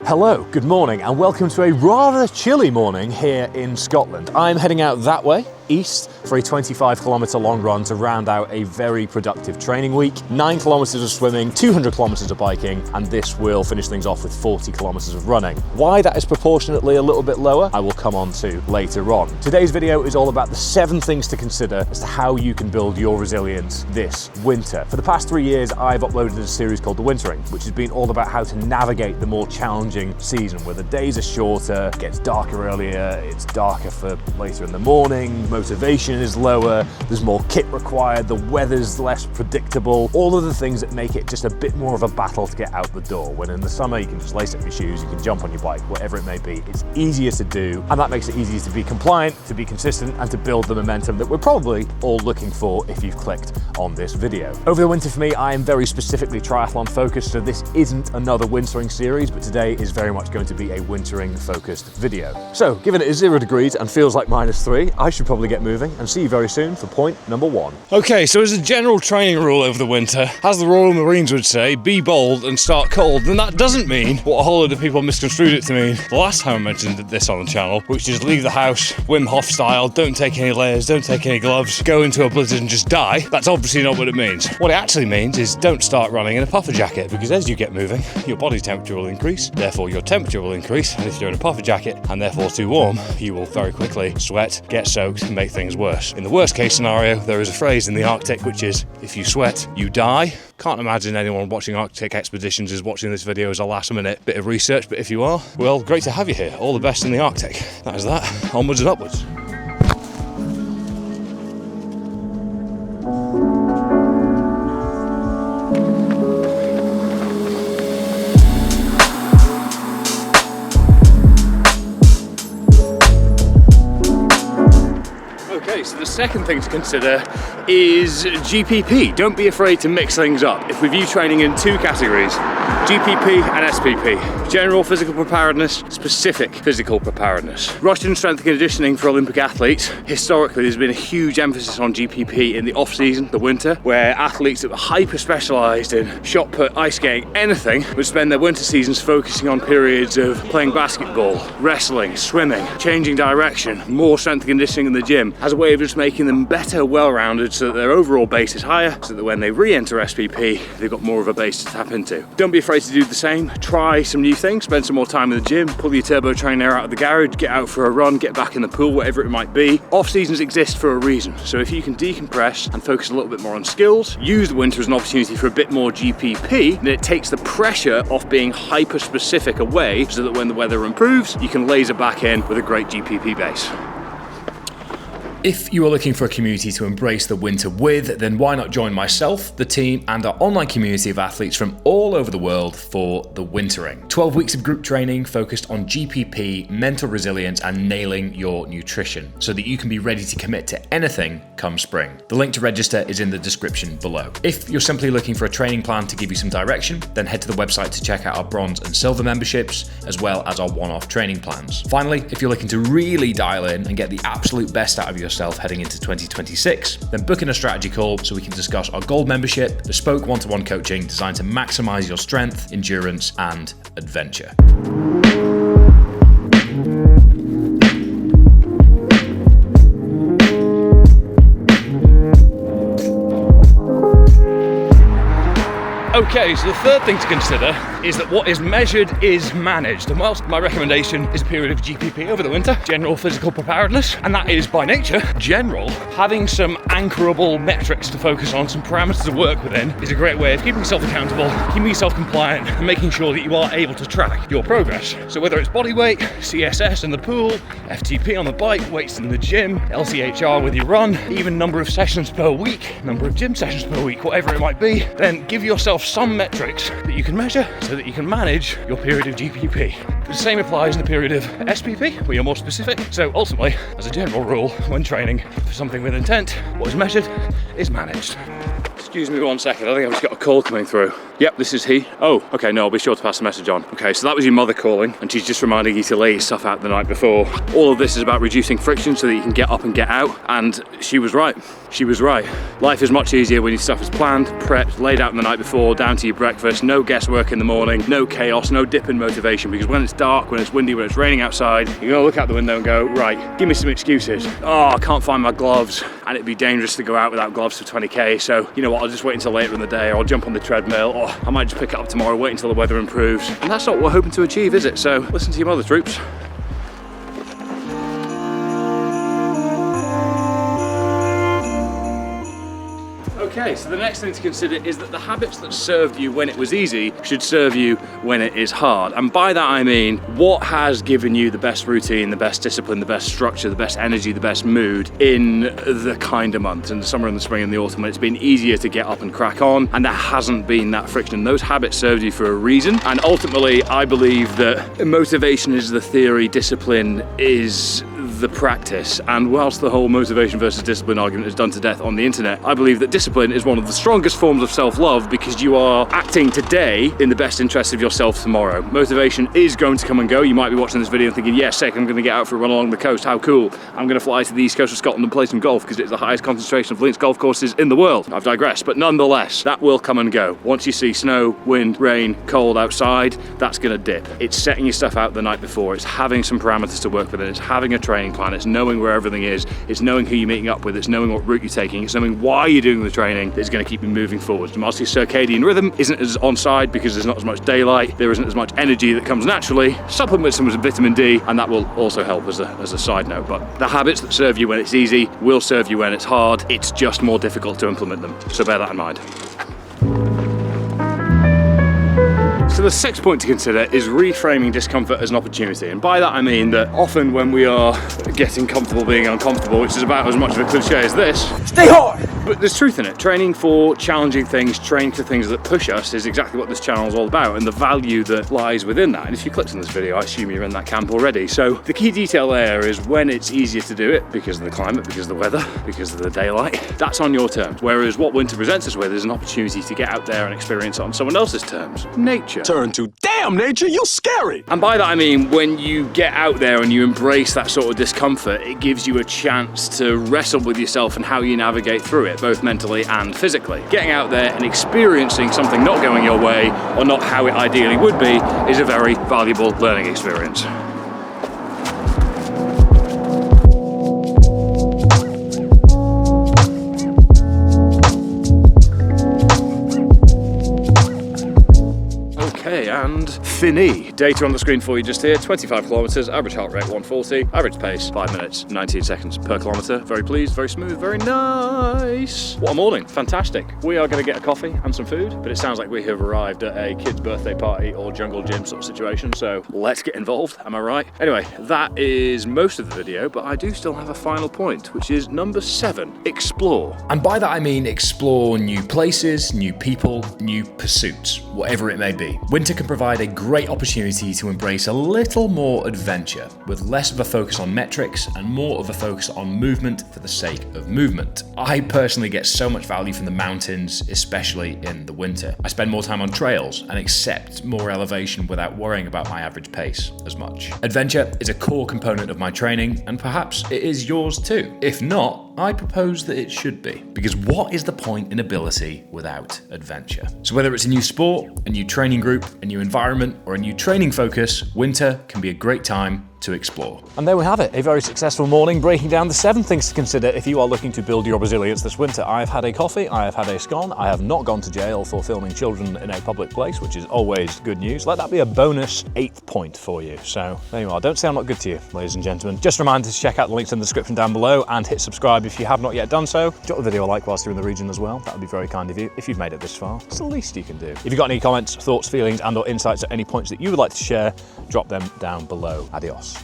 Hello, good morning, and welcome to a rather chilly morning here in Scotland. I'm heading out that way, east, for a 25-kilometre long run to round out a very productive training week. 9 kilometres of swimming, 200 kilometres of biking, and this will finish things off with 40 kilometres of running. Why that is proportionately a little bit lower, I will come on to later on. Today's video is all about the 7 things to consider as to how you can build your resilience this winter. For the past 3 years, I've uploaded a series called The Wintering, which has been all about how to navigate the more challenging season, where the days are shorter, it gets darker earlier, it's darker for later in the morning, motivation is lower, there's more kit required, the weather's less predictable, all of the things that make it just a bit more of a battle to get out the door. When in the summer you can just lace up your shoes, you can jump on your bike, whatever it may be. It's easier to do, and that makes it easier to be compliant, to be consistent, and to build the momentum that we're probably all looking for if you've clicked on this video. Over the winter for me, I am very specifically triathlon focused, so this isn't another wintering series, but today is very much going to be a wintering focused video. So given it is 0 degrees and feels like -3, I should probably get moving and see you very soon for point number 1. Okay, so as a general training rule over the winter, as the Royal Marines would say, be bold and start cold. And that doesn't mean what a whole lot of people misconstrued it to mean the last time I mentioned this on the channel, which is leave the house Wim Hof style, don't take any layers, don't take any gloves, go into a blizzard and just die. That's obviously not what it means. What it actually means is don't start running in a puffer jacket, because as you get moving, your body temperature will increase, therefore your temperature will increase, and if you're in a puffer jacket and therefore too warm, you will very quickly sweat, get soaked, and make things worse. In the worst case scenario, there is a phrase in the Arctic which is, if you sweat, you die. Can't imagine anyone watching Arctic expeditions is watching this video as a last minute bit of research, but if you are, well, great to have you here. All the best in the Arctic. That is that. Onwards and upwards. Okay, so the second thing to consider is GPP. Don't be afraid to mix things up. If we view training in 2 categories, GPP and SPP. General physical preparedness, specific physical preparedness. Russian strength and conditioning for Olympic athletes. Historically, there's been a huge emphasis on GPP in the off-season, the winter, where athletes that were hyper-specialised in shot put, ice skating, anything, would spend their winter seasons focusing on periods of playing basketball, wrestling, swimming, changing direction, more strength and conditioning in the gym, as a way of just making them better, well-rounded, so that their overall base is higher, so that when they re-enter SPP, they've got more of a base to tap into. Don't be afraid to do the same. Try some new things, spend some more time in the gym, pull your turbo trainer out of the garage, get out for a run, get back in the pool, whatever it might be. Off-seasons exist for a reason, so if you can decompress and focus a little bit more on skills, use the winter as an opportunity for a bit more GPP, then it takes the pressure off being hyper-specific away, so that when the weather improves, you can laser back in with a great GPP base. If you are looking for a community to embrace the winter with, then why not join myself, the team, and our online community of athletes from all over the world for The Wintering. 12 weeks of group training focused on GPP, mental resilience, and nailing your nutrition, so that you can be ready to commit to anything come spring. The link to register is in the description below. If you're simply looking for a training plan to give you some direction, then head to the website to check out our bronze and silver memberships, as well as our one-off training plans. Finally, if you're looking to really dial in and get the absolute best out of yourself heading into 2026, then book in a strategy call so we can discuss our gold membership, bespoke one-to-one coaching designed to maximize your strength, endurance, and adventure. Okay, so the third thing to consider is that what is measured is managed. And whilst my recommendation is a period of GPP over the winter, general physical preparedness, and that is by nature general, having some anchorable metrics to focus on, some parameters to work within, is a great way of keeping yourself accountable, keeping yourself compliant, and making sure that you are able to track your progress. So whether it's body weight, CSS in the pool, FTP on the bike, weights in the gym, LCHR with your run, even number of sessions per week, number of gym sessions per week, whatever it might be, then give yourself some metrics that you can measure so that you can manage your period of GPP. The same applies in the period of SPP, where you're more specific. So ultimately, as a general rule, when training for something with intent, what is measured is managed. Excuse me 1 second, I think I've just got a call coming through. Yep, this is he. Oh, okay, no, I'll be sure to pass the message on. Okay, so that was your mother calling, and she's just reminding you to lay your stuff out the night before. All of this is about reducing friction so that you can get up and get out, and she was right. she was right. Life is much easier when your stuff is planned, prepped, laid out the night before, down to your breakfast, no guesswork in the morning, no chaos, no dip in motivation, because when it's dark, when it's windy, when it's raining outside, you're gonna look out the window and go, right, give me some excuses. Oh, I can't find my gloves, and it'd be dangerous to go out without gloves for 20k, so you know what, I'll just wait until later in the day, or I'll jump on the treadmill, or I might just pick it up tomorrow, wait until the weather improves. And that's not what we're hoping to achieve, is it? So listen to your mother, troops. Okay, so the next thing to consider is that the habits that served you when it was easy should serve you when it is hard. And by that I mean, what has given you the best routine, the best discipline, the best structure, the best energy, the best mood in the kinder months, in the summer and the spring and the autumn, when it's been easier to get up and crack on, and there hasn't been that friction. Those habits served you for a reason. And ultimately, I believe that motivation is the theory, discipline is the practice. And whilst the whole motivation versus discipline argument is done to death on the internet, I believe that discipline is one of the strongest forms of self-love, because you are acting today in the best interest of yourself tomorrow. Motivation is going to come and go. You might be watching this video and thinking, yeah, sick, I'm going to get out for a run along the coast, how cool. I'm going to fly to the east coast of Scotland and play some golf because it's the highest concentration of links golf courses in the world. I've digressed, but nonetheless, that will come and go. Once you see snow, wind, rain, cold outside, that's going to dip. It's setting your stuff out the night before, it's having some parameters to work with, it's having a training plan, it's knowing where everything is, it's knowing who you're meeting up with, it's knowing what route you're taking, it's knowing why you're doing the training that's going to keep you moving forward. And whilst your circadian rhythm isn't as on side because there's not as much daylight, there isn't as much energy that comes naturally, supplement with some vitamin D, and that will also help as a side note. But the habits that serve you when it's easy will serve you when it's hard. It's just more difficult to implement them. So bear that in mind. So the sixth point to consider is reframing discomfort as an opportunity. And by that I mean that often when we are getting comfortable being uncomfortable, which is about as much of a cliche as this, stay hard! But there's truth in it. Training for challenging things, training for things that push us is exactly what this channel is all about, and the value that lies within that. And if you clicked on this video, I assume you're in that camp already. So the key detail there is when it's easier to do it because of the climate, because of the weather, because of the daylight, that's on your terms. Whereas what winter presents us with is an opportunity to get out there and experience it on someone else's terms. Nature. Turn to, damn nature, you scary! And by that I mean, when you get out there and you embrace that sort of discomfort, it gives you a chance to wrestle with yourself and how you navigate through it, both mentally and physically. Getting out there and experiencing something not going your way, or not how it ideally would be, is a very valuable learning experience. And fini. Data on the screen for you just here, 25 kilometers, average heart rate 140, average pace 5 minutes, 19 seconds per kilometer. Very pleased, very smooth, very nice. What a morning, fantastic. We are going to get a coffee and some food, but it sounds like we have arrived at a kid's birthday party or jungle gym sort of situation, so let's get involved, am I right? Anyway, that is most of the video, but I do still have a final point, which is number 7, explore. And by that I mean explore new places, new people, new pursuits, whatever it may be. Winter can provide a great opportunity to embrace a little more adventure, with less of a focus on metrics and more of a focus on movement for the sake of movement. I personally get so much value from the mountains, especially in the winter. I spend more time on trails and accept more elevation without worrying about my average pace as much. Adventure is a core component of my training, and perhaps it is yours too. If not, I propose that it should be, because what is the point in ability without adventure? So whether it's a new sport, a new training group, a new environment, or a new training focus, winter can be a great time to explore. And there we have it, a very successful morning breaking down the 7 things to consider if you are looking to build your resilience this winter. I have had a coffee, I have had a scone, I have not gone to jail for filming children in a public place, which is always good news. Let that be a bonus 8th point for you. So there you are. Don't say I'm not good to you, ladies and gentlemen. Just a reminder to check out the links in the description down below and hit subscribe if you have not yet done so. Drop the video a like whilst you're in the region as well. That would be very kind of you if you've made it this far. It's the least you can do. If you've got any comments, thoughts, feelings and or insights at any points that you would like to share, drop them down below. Adios.